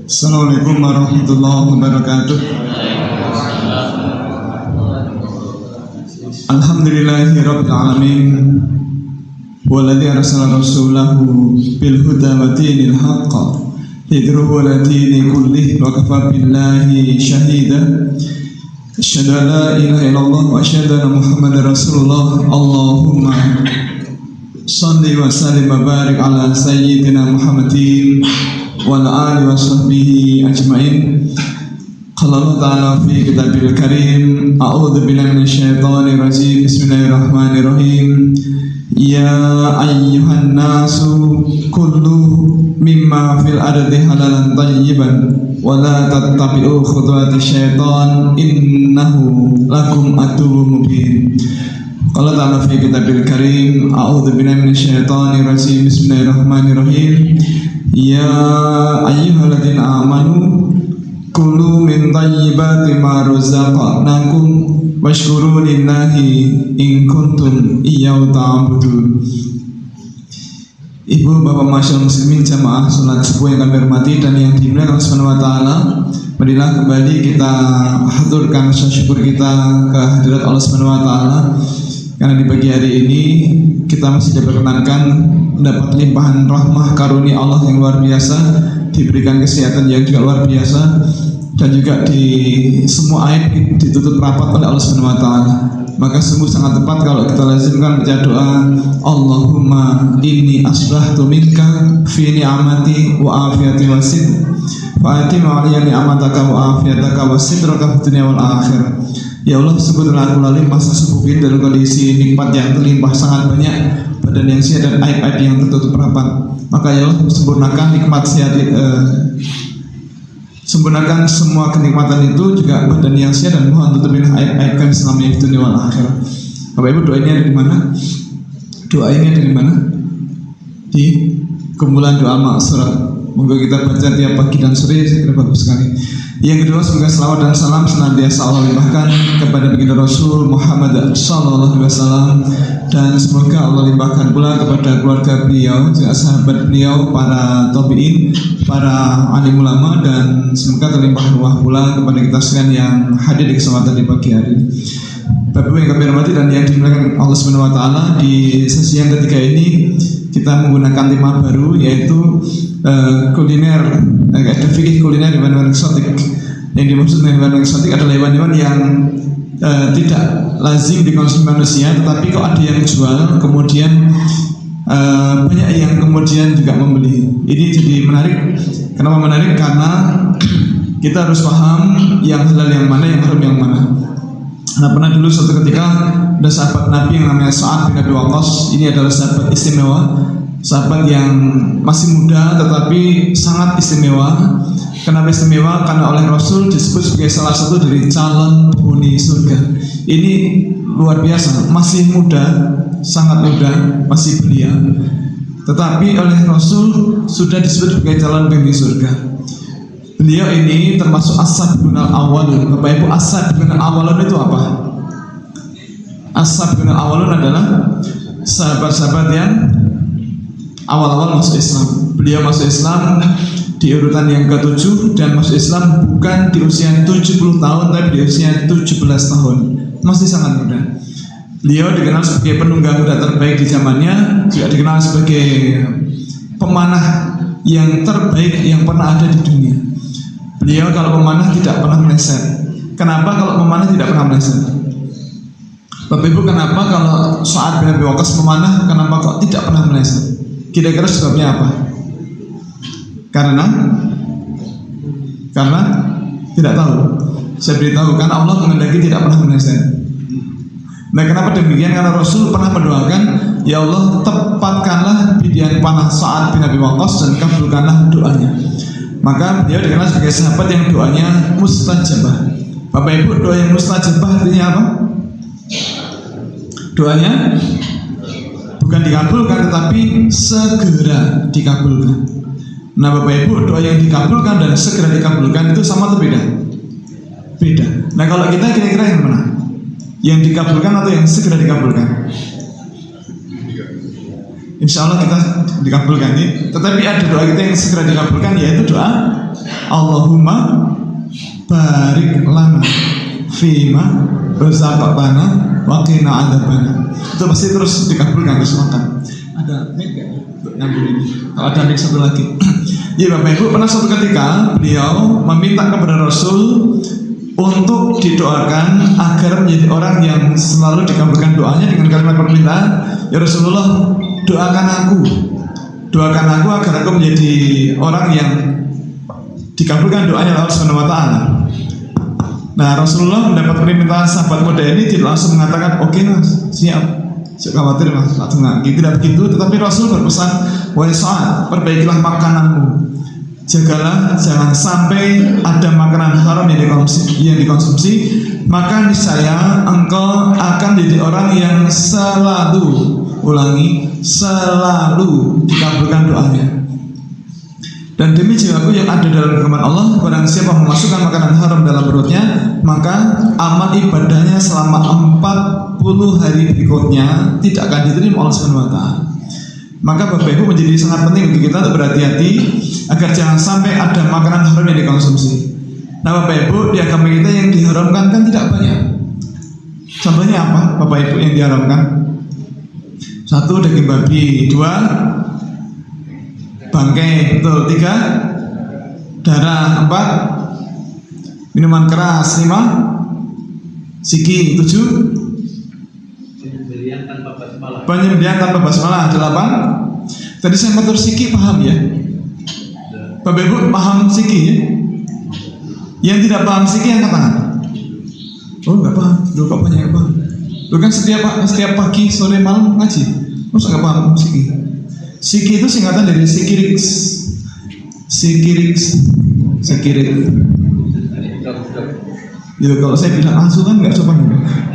Assalamualaikum warahmatullahi wabarakatuh. Alhamdulillahirabbil alamin. Walladzi arsala rasulahu bil huda wa dinil haqq lidhirahu ala dini kullih wa kafa billahi shahida. Asyhadu an la ilaha illallah wa asyhadu anna Muhammadar Rasulullah. Allahumma shalli wa sallim wa barik ala sayyidina Muhammadin wa ala alihi wa sahbihi ajma'in. Qala Allah ta'ala fi kitabil karim, a'udzu billahi minasyaitonir rajim. Bismillahirrahmanirrahim. Ya ayyuhan nasu kullu mimma fil ardi halalan thayyiban wa la tattabi'u khutuwati syaitan innahu lakum aduwwum mubin. Qala ta'ala fi kitabil karim, a'udzu billahi minasyaitonir rajim. Bismillahirrahmanirrahim. Ya ayyuhalladzina amanu kulu min thayyibati ma razaqnakum washkuru lillahi in kuntum iyyahu ta'budun. Ibu bapak masyarakat muslimin jamaah salat subuh yang kami hormati dan yang dimuliakan Allah Subhanahu wa taala, marilah kembali kita haturkan rasa syukur kita ke hadirat Allah Subhanahu wa taala karena di pagi hari ini kita masih diperkenankan mendapat limpahan rahmah karunia Allah yang luar biasa, diberikan kesehatan yang juga luar biasa, dan juga di semua aib ditutup rapat oleh Allah Subhanahu wa taala. Maka sungguh sangat tepat kalau kita lazimkan baca doa Allahumma inni asbahtu minka fi ni'amati wa afiyati wa sidr fa atim aliyya ni'amataka wa afiyataka wa sidraka fid dunya wal akhirah. Ya Allah, sungguh telah aku lalui masa subuh ini dalam kondisi nikmat yang terlimpah sangat banyak, badan yang sehat dan aib-aib yang tertutup rapat. Maka ya Allah, sempurnakan nikmat sehat, sempurnakan semua kenikmatan itu, juga badan yang sehat, dan mohon tutupin aib-aib kami selama ini dunia wal akhirah. Bapak Ibu, doa ini ada di mana? Doa ini ada di mana? Di kumpulan doa makshurat. Moga kita baca tiap pagi dan sore, saya kira bagus sekali. Yang kedua, semoga selawat dan salam senantiasa Allah limpahkan kepada baginda Rasul Muhammad sallallahu alaihi wasallam, dan semoga Allah limpahkan pula kepada keluarga beliau, juga sahabat beliau, para tabi'in, para alim ulama, dan semoga terlimpah ruah pula kepada kita sekalian yang hadir di kesempatan di pagi hari ini. Bapak Ibu yang kami hormati dan yang dimuliakan Allah Subhanahu wa taala, di sesi yang ketiga ini kita menggunakan tema baru, yaitu kuliner, ada fikih kuliner hewan-hewan eksotik. Yang dimaksud dengan hewan eksotik adalah hewan-hewan yang tidak lazim dikonsumsi manusia, tetapi kok ada yang jual, kemudian banyak yang kemudian juga membeli. Ini jadi menarik. Kenapa menarik? Karena kita harus paham yang halal yang mana, yang haram yang mana. Nah, pernah dulu suatu ketika ada sahabat Nabi yang namanya Sa'ad bin Abi Waqqas. Ini adalah sahabat istimewa, sahabat yang masih muda tetapi sangat istimewa. Kenapa istimewa? Karena oleh Rasul disebut sebagai salah satu dari calon penghuni surga. Ini luar biasa, masih muda, sangat muda, masih belia, tetapi oleh Rasul sudah disebut sebagai calon penghuni surga. Beliau ini termasuk as-sabiqun al-awwalun. Bapak Ibu, as-sabiqun al-awwalun itu apa? As-sabiqun al-awwalun adalah sahabat-sahabat yang awal-awal masuk Islam. Beliau masuk Islam di urutan yang ke-7, dan masuk Islam bukan di usia 70 tahun, tapi di usia 17 tahun. Masih sangat muda. Beliau dikenal sebagai penunggang kuda terbaik di zamannya, juga dikenal sebagai pemanah yang terbaik yang pernah ada di dunia. Beliau kalau memanah tidak pernah meleset. Kenapa kalau memanah tidak pernah meleset? Bapak Ibu, kenapa kalau Sa'ad bin Abi Waqqas memanah, kenapa kok tidak pernah meleset? Kira-kira sebabnya apa? Karena tidak tahu. Saya beritahu, karena Allah menghendaki tidak pernah meleset. Nah, kenapa demikian? Karena Rasul pernah mendoakan, ya Allah, tepatkanlah bidian panah Sa'ad bin Abi Waqqas dan kabulkanlah doanya. Maka beliau dikenal sebagai sahabat yang doanya mustajabah. Bapak Ibu, doa yang mustajabah artinya apa? Doanya bukan dikabulkan, tetapi segera dikabulkan. Nah, Bapak Ibu, doa yang dikabulkan dan segera dikabulkan itu sama atau beda? Beda. Nah, kalau kita kira-kira yang mana? Yang dikabulkan atau yang segera dikabulkan? insya Allah kita dikabulkan ya. Tetapi ada doa kita yang segera dikabulkan, yaitu doa Allahumma barik lana fima razaqtana wa qina adzabannar. Itu pasti terus dikabulkan, terus makan. Ada mic nggak untuk nyambung ini? Kalau ada mic satu lagi. Ya Bapak Ibu, pernah suatu ketika beliau meminta kepada Rasul untuk didoakan agar menjadi orang yang selalu dikabulkan doanya dengan kalimat permintaan, ya Rasulullah, doakan aku agar aku menjadi orang yang dikabulkan doanya Allah Subhanahu wa taala. Nah, Rasulullah mendapat permintaan sahabat muda ini tidak langsung mengatakan, oke mas, siap, jangan khawatir mas, tidak begitu. Tetapi Rasul berpesan, wahai Sa'ad, perbaikilah makananmu, jagalah jangan sampai ada makanan haram yang dikonsumsi, maka niscaya engkau akan menjadi orang yang selalu, ulangi, selalu dikabulkan doanya. Dan demi jiwaku yang ada dalam genggaman Allah, barang siapa memasukkan makanan haram dalam perutnya, maka amal ibadahnya selama 40 hari berikutnya tidak akan diterima Allah Subhanahu wa taala. Maka Bapak Ibu, menjadi sangat penting bagi kita untuk berhati-hati agar jangan sampai ada makanan haram yang dikonsumsi. Nah Bapak Ibu, di agama kita yang diharamkan kan tidak banyak. Contohnya apa Bapak Ibu yang diharamkan? 1, daging babi. 2, bangkai. Betul. 3, darah. 4, minuman keras. 5, siki. 7, penyembelihan tanpa basmalah. 8, tadi saya mengatur siki, paham ya? Bapak Ibu paham siki ya? Yang tidak paham siki angkat tangan. Oh nggak paham, lu kok banyak paham? Lu kan setiap pagi, sore, malam ngaji, masa nggak paham siki? Siki itu singkatan dari sikiriks. Ya kalau saya bilang asuh kan nggak sopan.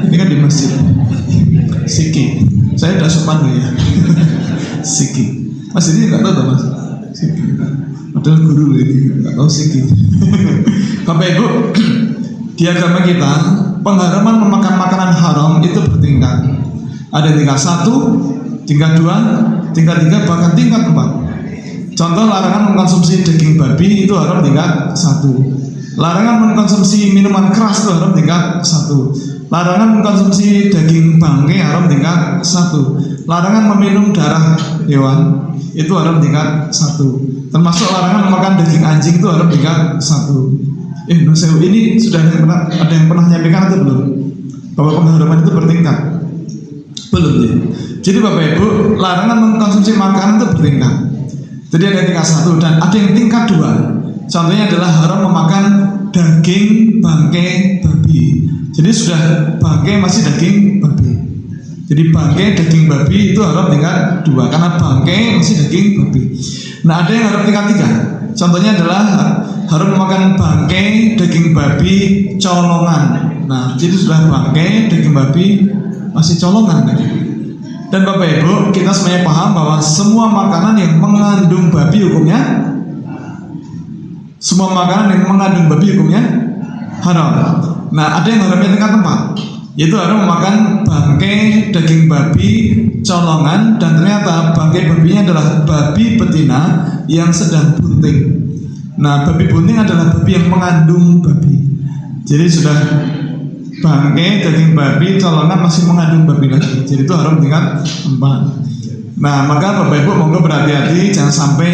Ini kan di masjid. Siki, saya udah sopan ya. Siki, mas ini nggak tahu mas. Siki, padahal guru ini nggak tahu siki. Bapak Ibu, di agama kita pengharaman memakan makanan haram itu bertingkat. Ada tingkat 1, tingkat 2, tingkat 3, bahkan tingkat 4. Contoh, larangan mengkonsumsi daging babi itu haram tingkat 1. Larangan mengkonsumsi minuman keras itu haram tingkat 1. Larangan mengkonsumsi daging bangkai haram tingkat 1. Larangan meminum darah hewan itu haram tingkat 1. Termasuk larangan memakan daging anjing itu haram tingkat 1. Ini sudah ada yang pernah menyampaikan atau belum? Bahwa pengharaman itu bertingkat? Belum ya? Jadi Bapak Ibu, larangan mengkonsumsi makanan itu bertingkat. Jadi ada tingkat 1 dan ada yang tingkat 2. Contohnya adalah haram memakan daging bangkai babi. Jadi sudah bangkai masih daging babi. Jadi bangkai daging babi itu haram tingkat 2 karena bangkai masih daging babi. Nah ada yang haram tingkat 3. Contohnya adalah haram memakan bangkai daging babi colongan. Nah jadi sudah bangkai daging babi masih colongan. Dan Bapak Ibu, kita semuanya paham bahwa semua makanan yang mengandung babi hukumnya haram. Nah ada yang haramnya tingkat 4, yaitu haram memakan bangkai daging babi colongan, dan ternyata bangkai babinya adalah babi betina yang sedang bunting. Nah babi bunting adalah babi yang mengandung babi. Jadi sudah bangkai daging babi colongan masih mengandung babi lagi, jadi itu haram tingkat 4. Nah maka Bapak Ibu monggo berhati-hati, jangan sampai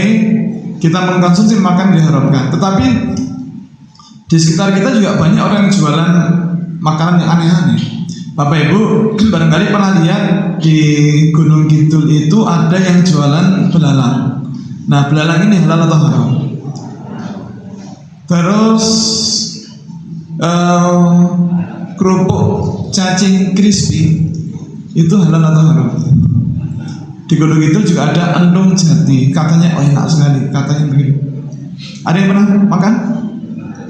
kita mengkonsumsi makan diharamkan. Tetapi di sekitar kita juga banyak orang yang jualan makanan yang aneh-aneh. Bapak Ibu barangkali pernah lihat di Gunung Kidul itu ada yang jualan belalang. Nah belalang ini halal atau haram? Terus kerupuk cacing crispy itu halal atau haram? Di Gunung Kidul juga ada endung jati, katanya enak sekali, katanya begitu. Ada yang pernah makan?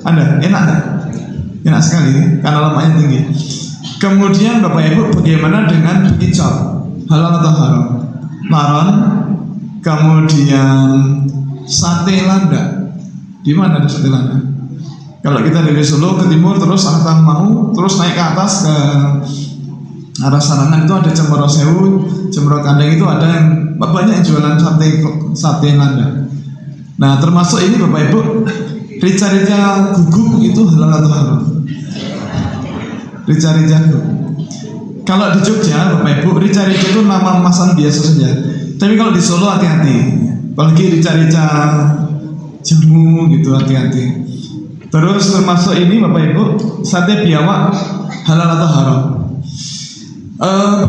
Ada? Enak nggak? Enak sekali karena lemaknya tinggi. Kemudian Bapak Ibu, bagaimana dengan bekicot? Halal atau haram? Maron. Kemudian sate landak. Di mana ada sate landak? Kalau kita dari Solo ke timur terus Antang mau terus naik ke atas ke arah Sarangan itu ada Cemoro Sewu, Cemoro Kandang itu ada yang banyak yang jualan sate Landa. Nah termasuk ini Bapak Ibu, rica-rica guguk itu halal atau haram? Rica-rica guguk. Kalau di Jogja Bapak Ibu, rica-rica itu nama masan biasa saja. Tapi kalau di Solo hati-hati, apalagi rica-rica jamu gitu, hati-hati. Terus termasuk ini Bapak Ibu, sate biawak halal atau haram?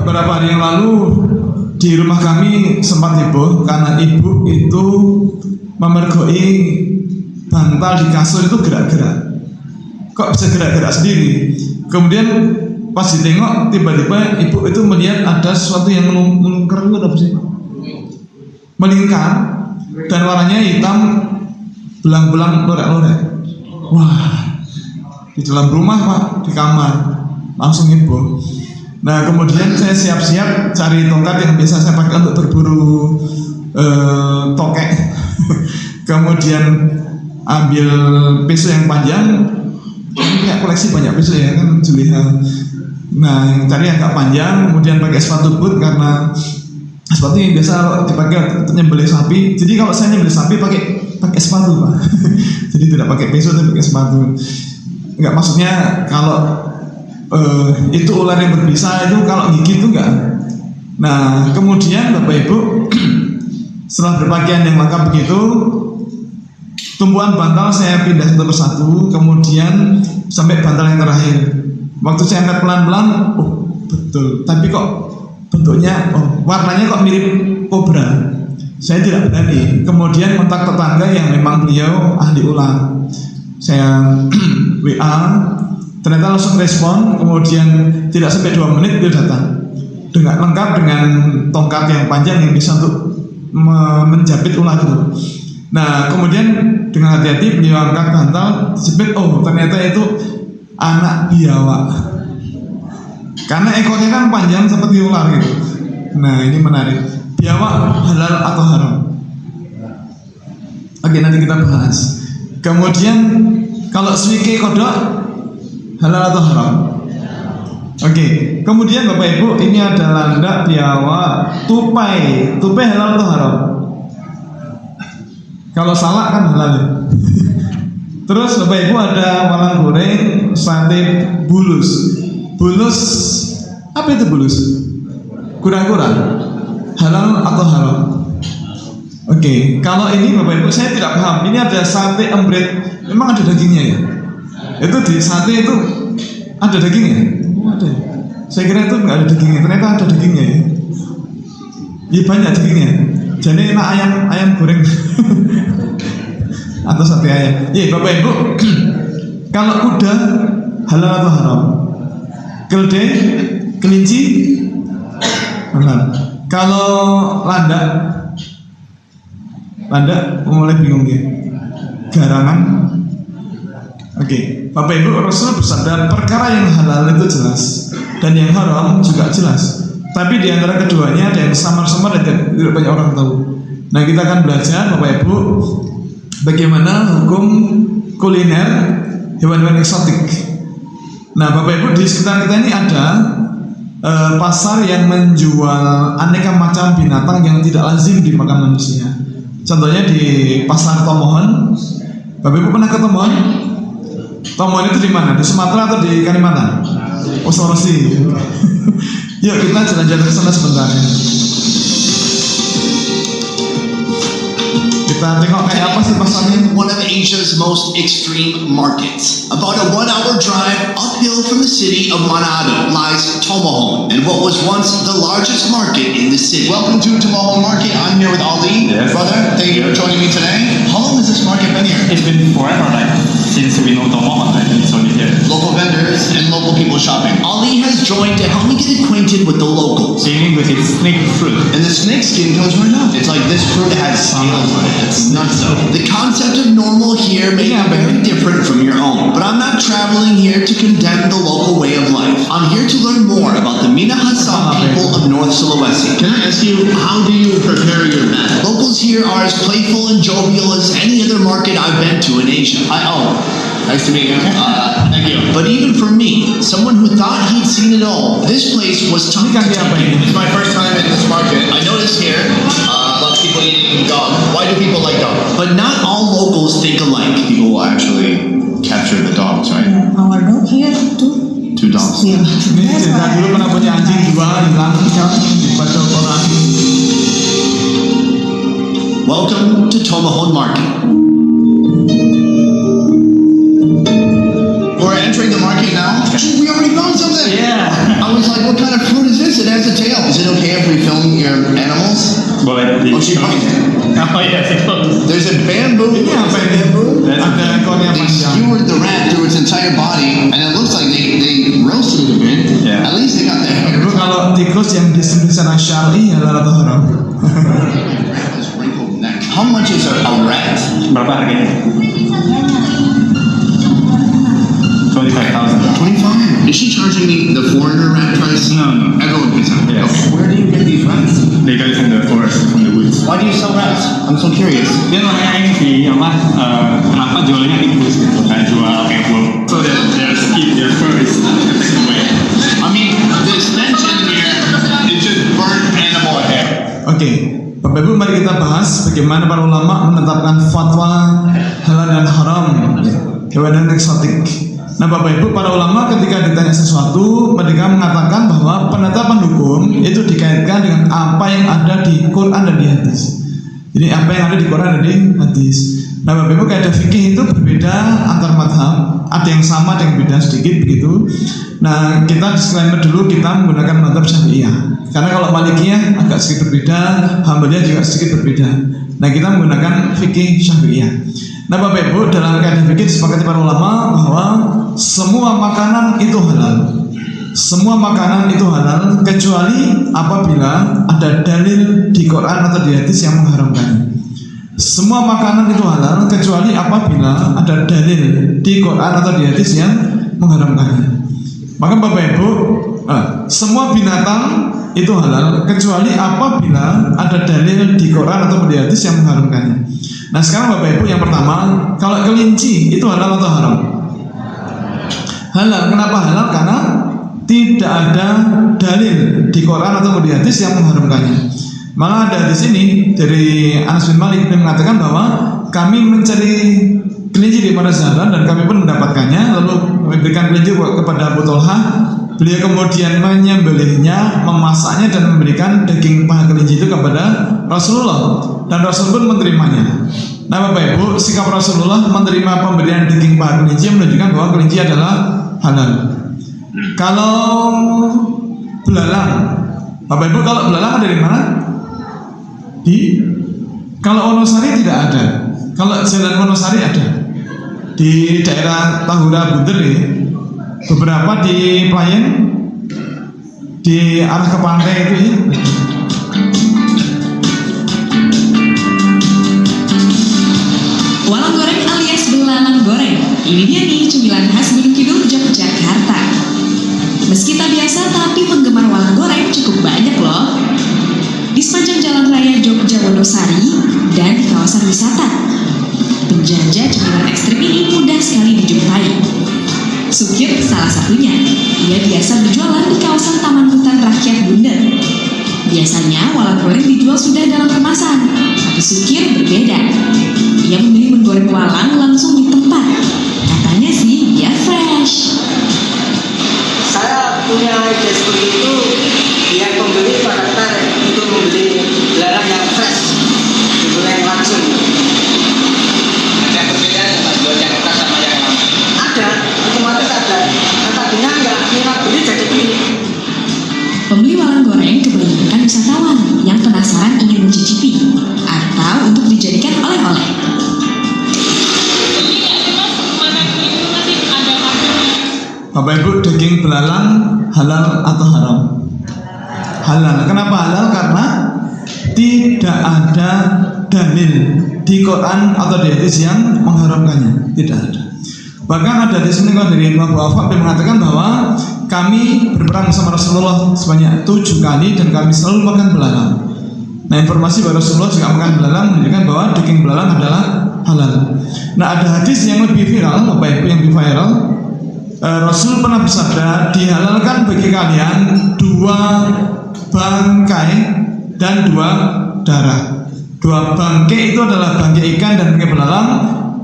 Beberapa hari yang lalu di rumah kami sempat heboh karena ibu itu memergoi bantal di kasur itu gerak-gerak. Kok bisa gerak-gerak sendiri? Kemudian pas ditengok tiba-tiba ibu itu melihat ada sesuatu yang melingkar itu apa sih? Melingkar dan warnanya hitam, belang-belang lorek-lorek. Wah, di dalam rumah Pak, di kamar, langsung heboh. Nah kemudian saya siap-siap cari tongkat yang biasa saya pakai untuk berburu tokek. Kemudian ambil pisau yang panjang. Ini kayak koleksi banyak pisau ya kan Juliha. Nah cari yang agak panjang, kemudian pakai sepatu boot karena sepatu yang biasa dipakai untuk nyembelih sapi. Jadi kalau saya nyembelih sapi pakai sepatu Pak. Jadi tidak pakai pisau tapi pakai sepatu. Enggak, maksudnya kalau itu ular yang berbisa itu kalau gigit itu enggak. Nah kemudian Bapak Ibu setelah berpakaian yang lengkap begitu, tumpuan bantal saya pindah satu persatu, kemudian sampai bantal yang terakhir. Waktu saya angkat pelan-pelan, oh betul, tapi kok bentuknya, warnanya kok mirip kobra. Saya tidak berani. Kemudian kontak tetangga yang memang beliau ahli ular, saya WA. Ternyata langsung respon, kemudian tidak sampai 2 menit dia datang dengan lengkap dengan tongkat yang panjang yang bisa untuk menjepit ular itu. Nah kemudian dengan hati-hati beliau angkat bantal, dijepit, oh ternyata itu anak biawak. Karena ekornya kan panjang seperti ular gitu. Nah ini menarik. Biawak halal atau haram? Oke nanti kita bahas. Kemudian kalau swike kodok halal atau haram? Oke, kemudian Bapak Ibu ini ada landak, biawak, tupai. Tupai halal atau haram? Kalau salak kan halal. Terus Bapak Ibu ada walang goreng, sate bulus. Bulus, apa itu bulus? Kurang-kurang. Halal atau haram? Oke, kalau ini Bapak Ibu saya tidak paham. Ini ada sate embret. Memang ada dagingnya ya? Itu di sate itu ada dagingnya? Ada. Saya kira itu nggak ada dagingnya, ternyata ada dagingnya ya. Iya banyak dagingnya. Jadi enak ayam goreng atau sate ayam. Iya Bapak Ibu, kalau kuda halal atau haram? Keledai, kelinci halal. Kalau landak mulai bingung ya. Garangan. Oke, Bapak Ibu, Rasul bersabda perkara yang halal itu jelas dan yang haram juga jelas. Tapi di antara keduanya ada yang samar-samar dan tidak banyak orang tahu. Nah kita akan belajar Bapak Ibu bagaimana hukum kuliner hewan-hewan eksotik. Nah Bapak Ibu di sekitar kita ini ada pasar yang menjual aneka macam binatang yang tidak lazim dimakan manusia. Contohnya di pasar Tomohon. Bapak Ibu pernah ke Tomohon? Tomohon itu di mana? Di Sumatera atau di Kalimantan? Oh, Sulawesi. Yuk kita jalan-jalan ke sana sebentar ya. Kita tengok kayak apa sih pasarnya. One of Asia's most extreme markets. About a 1-hour drive uphill from the city of Manado lies Tomohon, and what was once the largest market in the city. Welcome to Tomohon Market. I'm here with Ali. Yes. Brother, thank you for joining me today. How long has this market been here? It's been forever, like since we know Tomohon, I think it's only here. Local vendors and local people shopping. Ali has joined to help me get acquainted with the locals. In English, it's snake fruit. And the snake skin comes right up. It's like this fruit has scales on it. It's nuts though. The concept of normal here may be very different from your own, but I'm not traveling here to condemn the local way of life. I'm here to learn more about the Minahasan people of North Sulawesi. Can I ask you, how do you prepare your mat? Locals here are as playful and jovial as any other market I've been to in Asia. Nice to meet you. Thank you. But even for me, someone who thought he'd seen it all, this place was tough to take in. It's my first time in this market. I noticed here, Lots of people eating dog. Why do people like dog? but not all locals think alike. People will actually capture the dogs, right? Our dog here too. 2 dogs. Yeah. Ini That's cerita why dulu pernah punya anjing 2 hilang dibaca orang. Welcome to Tomahon Market. We're entering the market now. We already found something. Yeah. I was like, what kind of fruit is this? It has a tail. Is it okay if we film your animals? Boleh di. Oh, she pointed. Oh iya sih. There's a bamboo. Ini apa ini? Ada ekornya They panjang. skewered the rat through its entire body, and it looks like they roasted it a bit. Yeah. At least they got the hair. Dulu kalau tikus yang disembelih secara syar'i halal atau haram? This wrinkled neck. How much is a rat? Berapa harganya? 25,000. 25. Is she charging me the foreigner rat price? No, no. Everyone pays that. Yes. Where do you get these rats? They got it from the forest, from the woods. Why do you sell rats? I'm so curious. Dia namanya ini sih, kenapa jualnya infus gitu, kayak jual kayak wool. So that their skin, their fur is protected away. I mean, the stench in here is just burnt animal hair. Oke, Bapak Ibu mari kita bahas bagaimana para ulama menetapkan fatwa halal dan haram hewan eksotik. Nah Bapak Ibu para ulama ketika ditanya sesuatu mereka mengatakan bahwa penetapan hukum itu dikaitkan dengan apa yang ada di Quran dan di hadis. Jadi apa yang ada di Quran dan di hadis. Nah Bapak Ibu kaidah fikih itu berbeda antar madhab, ada yang sama ada yang beda sedikit begitu. Nah kita disclaimer dulu kita menggunakan madhab Syafi'iyah. Karena kalau Malikiyah agak sedikit berbeda, Hambaliyah juga sedikit berbeda. Nah kita menggunakan fikih Syafi'iyah. Nah Bapak Ibu dalam kaidah fikih disepakati para ulama bahwa semua makanan itu halal. Semua makanan itu halal kecuali apabila ada dalil di Quran atau di hadis yang mengharamkannya. Semua makanan itu halal kecuali apabila ada dalil di Quran atau di hadis yang mengharamkannya. Maka Bapak Ibu, semua binatang itu halal kecuali apabila ada dalil di Quran atau di hadis yang mengharamkannya. Nah sekarang Bapak Ibu yang pertama, kalau kelinci itu halal atau haram? Halal. Kenapa halal? Karena tidak ada dalil di Quran atau di hadis yang mengharamkannya. Malah ada di sini dari Anas bin Malik yang mengatakan bahwa kami mencari kelinci di pada Zahran dan kami pun mendapatkannya, lalu memberikan kelinci kepada Abu Tolha. Beliau kemudian menyembelihnya, memasaknya dan memberikan daging paha kelinci itu kepada Rasulullah dan Rasul pun menerimanya. Nah Bapak Ibu, sikap Rasulullah menerima pemberian daging paha kelinci menunjukkan bahwa kelinci adalah halal. Kalau belalang, Bapak Ibu kalau belalang ada di mana? Kalau Wonosari tidak ada. Kalau Jalan Wonosari ada. Di daerah Tahura Bunder ya. Beberapa di Playen, di arah ke pantai itu ya. Walang goreng alias belalang goreng. Ini dia nih cemilan khas Gunung Kidul, Yogyakarta. Meski tak biasa, tapi penggemar walang goreng cukup banyak loh. Di sepanjang jalan raya Jogja Wonosari dan di kawasan wisata, penjajah cemilan ekstrim ini mudah sekali dijumpai. Sukir salah satunya. Ia biasa berjualan di kawasan Taman Hutan Rakyat Bunder. Biasanya walang goreng dijual sudah dalam kemasan, tapi Sukir berbeda. Ia memilih menggoreng walang langsung di tempat. Katanya sih dia fresh. Saya punya ide seperti itu biar pembeli pada tertarik untuk membeli belalang yang fresh, digoreng langsung. Ada perbedaan Pak jual yang keras sama yang lama? Ada, otomatis ada. Yang tadinya nggak minat beli jadi beli. Pembeli walang goreng kebanyakan wisatawan yang penasaran ingin mencicipi atau untuk dijadikan oleh-oleh. Bapak Ibu, daging belalang halal atau haram? Halal. Kenapa halal? Karena tidak ada dalil di Quran atau di hadis yang mengharamkannya. Tidak ada. Bahkan ada di sini dari Imam Abu Afaq yang mengatakan bahwa kami berperang bersama Rasulullah sebanyak 7 kali dan kami selalu makan belalang. Nah informasi bahwa Rasulullah juga makan belalang menunjukkan bahwa daging belalang adalah halal. Nah, ada hadis yang lebih viral, Bapak Ibu, yang lebih viral. Rasul pernah bersabda, dihalalkan bagi kalian 2 bangkai dan 2 darah. 2 bangkai itu adalah bangkai ikan dan bangkai belalang.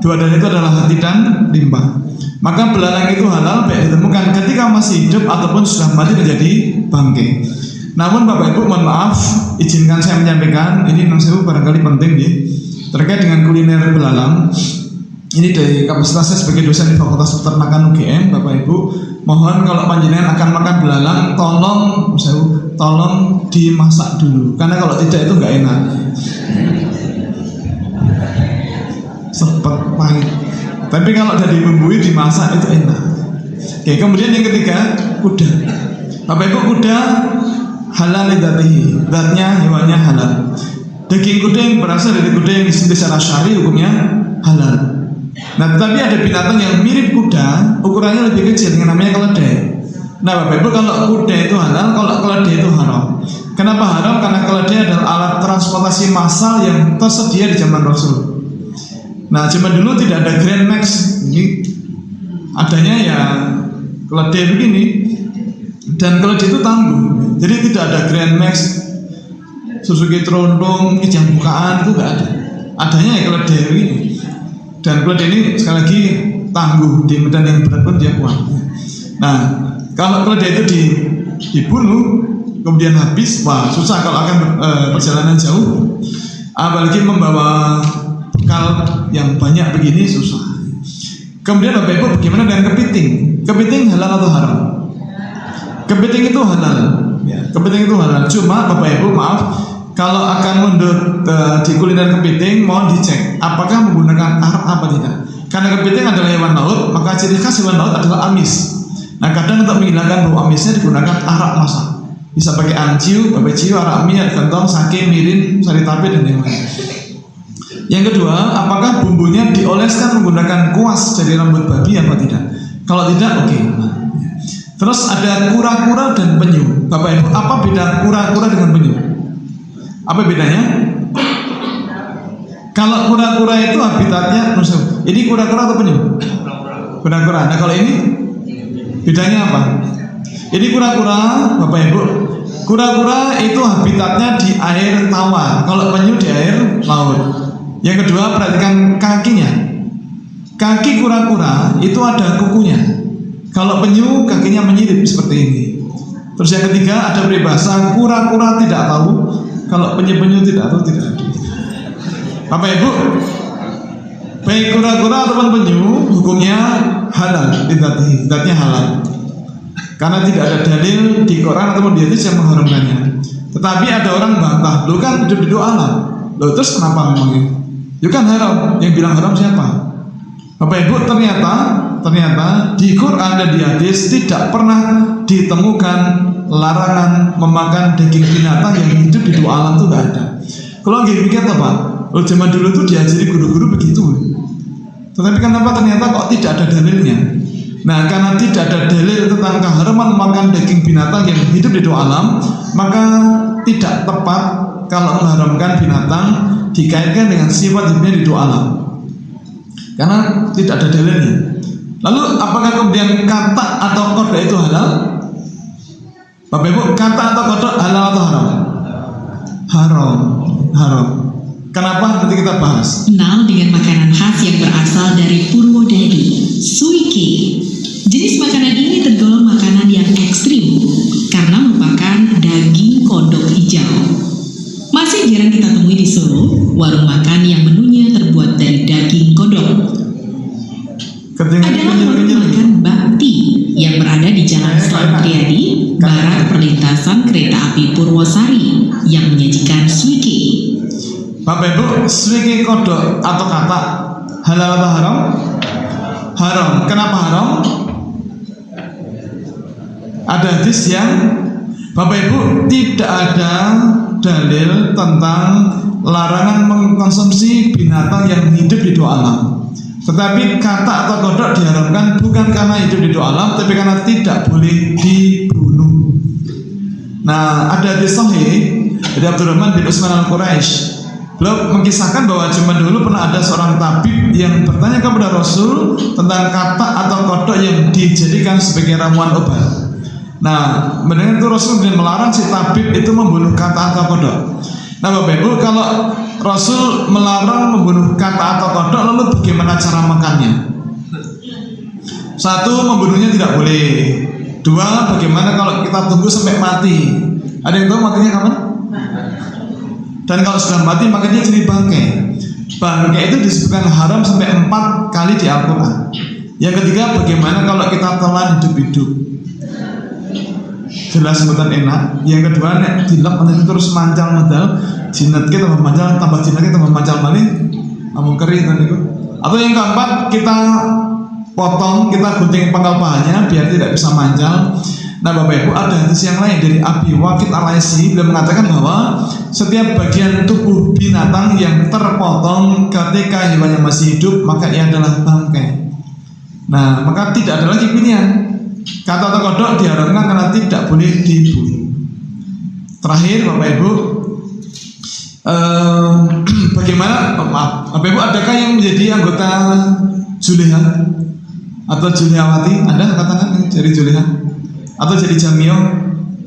2 darah itu adalah hati dan limbah. Maka belalang itu halal baik ditemukan ketika masih hidup ataupun sudah mati menjadi bangkai. Namun Bapak Ibu, mohon maaf, izinkan saya menyampaikan, ini barangkali penting nih, terkait dengan kuliner belalang. Ini dari kapasitasnya sebagai dosen di Fakultas Peternakan UGM, Bapak Ibu, mohon kalau panjenengan akan makan belalang, tolong dimasak dulu, karena kalau tidak itu nggak enak, sepet pahit. Tapi kalau udah dibumbui dimasak itu enak. Oke, kemudian yang ketiga, kuda. Bapak Ibu, kuda halal dzatihi, zatnya hewannya halal. Daging kuda yang berasal dari kuda yang disembelih secara syar'i hukumnya halal. Nah, tetapi ada binatang yang mirip kuda, ukurannya lebih kecil, yang namanya keledai. Nah, Bapak Ibu, kalau kuda itu halal, kalau keledai itu haram. Kenapa haram? Karena keledai adalah alat transportasi massal yang tersedia di zaman Rasul. Nah, zaman dulu tidak ada Grand Max, ini adanya ya keledai begini, dan keledai itu tangguh. Jadi tidak ada Grand Max, Suzuki Tronton, kijang bukaan, itu tidak ada. Adanya ya keledai begini. Dan keledai ini sekali lagi tangguh, di medan yang berat pun dia kuat. Nah, kalau keledai itu dibunuh kemudian habis, wah susah kalau akan perjalanan jauh, apalagi membawa bekal yang banyak begini susah. Kemudian Bapak Ibu, bagaimana dengan kepiting? Kepiting halal atau haram? Kepiting itu halal, ya, kepiting itu halal. Cuma Bapak Ibu maaf, kalau akan mundur di kuliner kepiting, mohon dicek apakah menggunakan arak apa tidak. Karena kepiting adalah hewan laut, maka ciri khas hewan laut adalah amis. Nah, kadang untuk menghilangkan bau amisnya digunakan arak masak. Bisa pakai anciu, babai ciu, arak mie, gentong, sake, mirin, sari tape, dan yang lain. Yang kedua, apakah bumbunya dioleskan menggunakan kuas dari rambut babi apa tidak? Kalau tidak, oke. Terus ada kura-kura dan penyu. Bapak Ibu, apa beda kura-kura dengan penyu? Apa bedanya? Kalau kura-kura itu habitatnya, ini kura-kura atau penyu? Kura-kura. Nah, kalau ini bedanya apa? Ini kura-kura, Bapak Ibu. Kura-kura itu habitatnya di air tawar. Kalau penyu di air laut. Yang kedua, perhatikan kakinya. Kaki kura-kura itu ada kukunya. Kalau penyu kakinya menyirip seperti ini. Terus yang ketiga, ada peribahasa kura-kura tidak tahu, kalau penyu-penyu tidak tahu tidak ada. Bapak Ibu, baik kura-kura ataupun penyu hukumnya halal, zatnya halal. Karena tidak ada dalil di Quran ataupun di hadis yang mengharamkannya. Tetapi ada orang bantah, lo kan hidup di dua alam. Lo terus kenapa memangnya? Itu kan haram. Yang bilang haram siapa? Bapak Ibu, ternyata di Quran dan di hadis tidak pernah ditemukan larangan memakan daging binatang yang hidup di dua alam, itu nggak ada. Kalau nggak mikir apa? Kalau zaman dulu tuh diajari guru-guru begitu. Tetapi kenapa ternyata kok tidak ada dalilnya? Nah, karena tidak ada dalil tentang keharaman memakan daging binatang yang hidup di dua alam, maka tidak tepat kalau mengharamkan binatang dikaitkan dengan sifat hidupnya di dua alam. Karena tidak ada dalilnya. Lalu apakah kemudian kata atau kodok itu halal? Bapak Ibu, kata atau kodok halal atau haram? Haram. Kenapa? Nanti kita bahas. Kenal dengan makanan khas yang berasal dari Purwodadi, suike. Jenis makanan ini tergolong makanan yang ekstrim karena merupakan daging kodok hijau. Masih jarang kita temui di Solo, warung makan yang menunya terbuat dari daging kodok. Adalah warung makan Bakti yang berada di Jalan Selamat Riyadi, barat perlintasan kereta api Purwosari yang menyajikan suike. Bapak Ibu, suike kodok atau kata halal atau haram? Haram. Kenapa haram? Ada hadis yang Bapak Ibu tidak ada dalil tentang larangan mengkonsumsi binatang yang hidup di dua alam. Tetapi kata atau kodok diharamkan bukan karena hidup di dua alam, tapi karena tidak boleh dibunuh. Nah, ada hadis sahih dari Abdurrahman bin Utsman al-Quraisy. Beliau mengisahkan bahwa zaman dulu pernah ada seorang tabib yang bertanya kepada Rasul tentang kata atau kodok yang dijadikan sebagai ramuan obat. Nah, mendengar itu Rasul kemudian melarang si tabib itu membunuh kata atau kodok. Nah, Bapak Ibu, kalau Rasul melarang membunuh kata atau kodok, lalu bagaimana cara makannya? Satu, membunuhnya tidak boleh. Dua, bagaimana kalau kita tunggu sampai mati? Ada yang tahu matinya kapan? Dan kalau sudah mati maka dia jadi bangkai. Bangkai itu disebutkan haram sampai 4 kali di Al-Quran. Yang ketiga, bagaimana kalau kita telan hidup-hidup? Jelas sebutan enak. Yang kedua, nek dilap nanti terus mancal medal, jinak kita tambah mancal, tambah jinak kita tambah mancal maling, namun kering kan itu. Atau yang keempat, kita potong, kita gunting pangkal pahanya biar tidak bisa mancal. Nah, Bapak Ibu, ada hadis yang lain dari Abi Waqid Al-Laisi. Beliau mengatakan bahwa setiap bagian tubuh binatang yang terpotong ketika hewannya masih hidup maka ia adalah bangkai. Nah, maka tidak ada lagi pilihan. Kata atau kodok diharamkan karena tidak boleh dibunuh. Terakhir, Bapak Ibu, bagaimana? Bapak Ibu, adakah yang menjadi anggota Juleha atau Julehawati? Ada katakan dari Juleha? Atau jadi Jamio?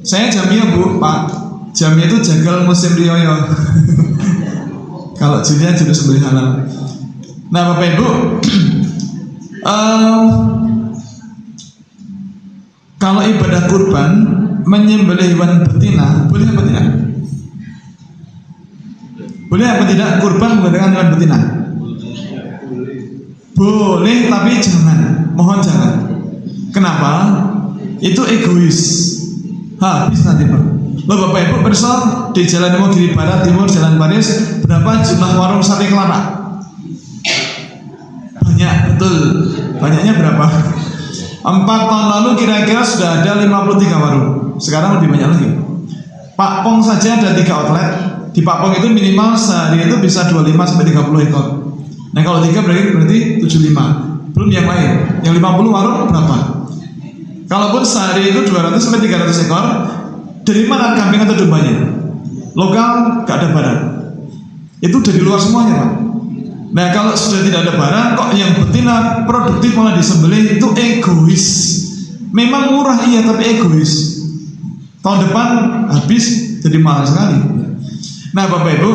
Saya Jamio, Bu, Pak. Jamio itu jagal musim rioyo. Kalau Julia jadi sembelih halal. Nah, Bapak Ibu, kalau ibadah kurban menyembelih hewan betina, boleh apa tidak? Boleh apa tidak kurban menggunakan hewan betina? Boleh, tapi jangan. Mohon jangan. Kenapa? Itu egois, habis nanti Pak. Loh, Bapak Ibu, perso di Jalan Imogiri Barat, Timur, Jalan Paris, berapa jumlah warung sate kelapa? Banyak, betul. Banyaknya berapa? 4 tahun lalu kira-kira sudah ada 53 warung. Sekarang lebih banyak lagi. Pak Pong saja ada 3 outlet. Di Pak Pong itu minimal sehari itu bisa 25 sampai 30 ekor. Nah, kalau 3 berarti 75. Belum yang lain. Yang 50 warung berapa? Kalaupun sehari itu 200 sampai 300 ekor, dari mana kambing atau dombanya? Lokal, gak ada barang. Itu dari luar semuanya, Pak. Nah, kalau sudah tidak ada barang, kok yang betina produktif malah disembelih, itu egois. Memang murah iya, tapi egois. Tahun depan habis, jadi mahal sekali. Nah, Bapak Ibu,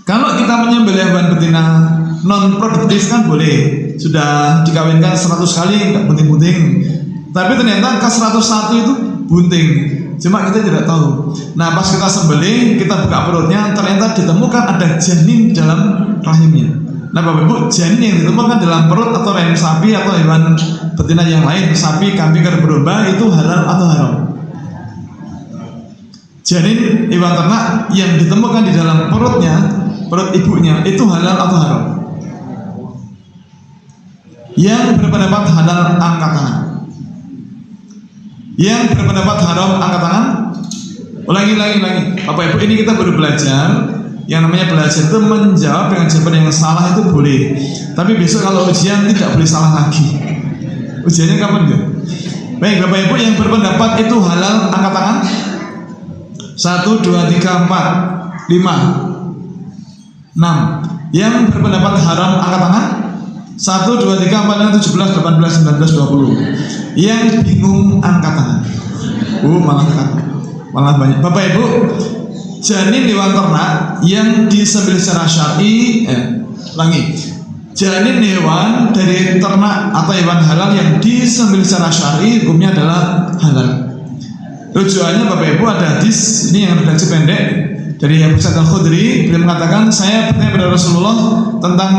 kalau kita menyembelih hewan betina non produktif kan boleh, sudah dikawinkan 100 kali, nggak bunting-bunting. Tapi ternyata ke 101 itu bunting, cuma kita tidak tahu. Nah, pas kita sembelih, kita buka perutnya, ternyata ditemukan ada janin dalam rahimnya. Nah, Bapak Ibu, janin yang ditemukan dalam perut atau rahim sapi atau hewan betina yang lain, sapi, kambing, kerbau, domba, itu halal atau haram? Janin hewan ternak yang ditemukan di dalam perutnya, perut ibunya, itu halal atau haram? Yang berpendapat halal angkat tangan. Yang berpendapat haram angkat tangan. Ulangi lagi. Bapak Ibu, ini kita baru belajar. Yang namanya belajar itu menjawab dengan jawaban yang salah itu boleh. Tapi besok kalau ujian tidak boleh salah lagi. Ujiannya kapan ya? Baik, Bapak Ibu, yang berpendapat itu halal angkat tangan. 1, 2, 3, 4, 5, 6. Yang berpendapat haram angkat tangan. 1, 2, 3, 4, 5, 17, 18, 19, 20. Yang bingung angkat tangan. Malah banyak. Bapak Ibu, janin hewan ternak yang disembelih secara syar'i, janin hewan dari ternak atau hewan halal yang disembelih secara syar'i hukumnya adalah halal. Rujukannya Bapak Ibu ada hadis ini yang redaksi pendek dari Abu Sa'id Al-Khudri. Beliau mengatakan, saya bertanya kepada Rasulullah tentang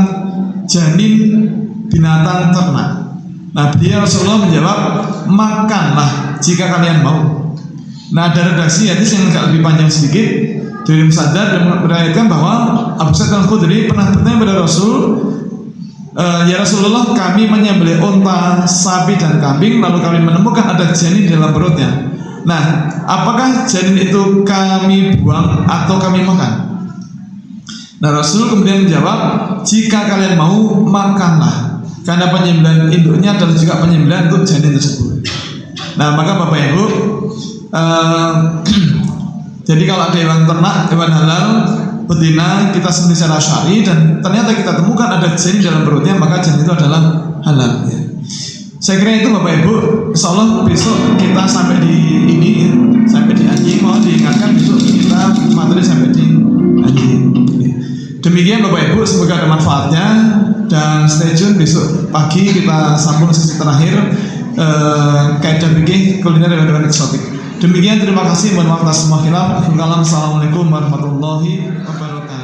janin binatang ternak. Nah, Rasulullah menjawab, makanlah jika kalian mau. Nah, ada redaksi hadis yang agak lebih panjang sedikit dari Musaddad dan meriwayatkan bahwa Abu Sa'id Al-Khudri pernah bertanya kepada Rasul, ya Rasulullah, kami menyembelih unta, sapi dan kambing, lalu kami menemukan ada janin di dalam perutnya. Nah, apakah janin itu kami buang atau kami makan? Nah, Rasul kemudian menjawab, jika kalian mau, makanlah, karena penyembelihan induknya adalah juga penyembelihan untuk janin tersebut. Nah, maka Bapak Ibu, jadi kalau ada hewan ternak, hewan halal betina kita sembelih secara syar'i dan ternyata kita temukan ada janin dalam perutnya, maka janin itu adalah halal ya. Saya kira itu Bapak Ibu, insya Allah besok kita sampai di ini ya, sampai di anjing. Mohon diingatkan besok kita materi sampai di anjing ya. Demikian Bapak Ibu, semoga ada manfaatnya dan stay tune besok pagi kita sambung sesi terakhir kaidah fikih kuliner dan hewan eksotik. Demikian, terima kasih, mohon maaf atas semua khilaf. Assalamualaikum warahmatullahi wabarakatuh.